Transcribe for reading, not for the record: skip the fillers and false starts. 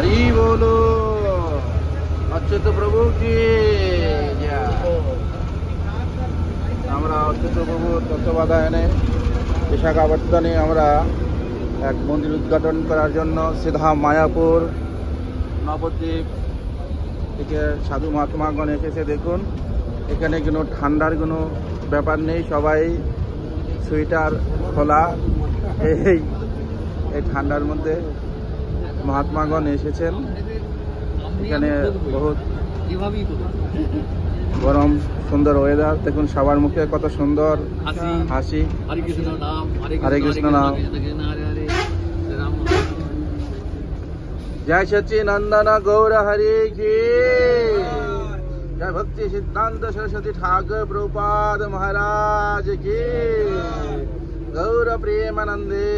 हरि बोलो अच्युत प्रभु की जय। আমরা অচ্যুত প্রভুর তত্ত্বাবধানে বিশাখাপত্তনে আমরা এক মন্দির উদ্ঘাটন করার জন্য সিধা মায়াপুর নবদ্বীপ থেকে সাধু মহাত্মাগণ এসেছে। দেখুন এখানে কোনো ঠান্ডার কোনো ব্যাপার নেই, সবাই সোয়েটার খোলা। এই ঠান্ডার মধ্যে মহাত্মাগণ এসেছেন। এখানে বহুত গরম, সুন্দর ওয়েদার। দেখুন সবার মুখে কত সুন্দর হাসি। হরে কৃষ্ণ নাম। जय सच्चिनंदन गौर हरि की जय। भक्ति सिद्धांत सरस्वती ठाकुर प्रभुपाद महाराज की। गौर प्रेमानंदे।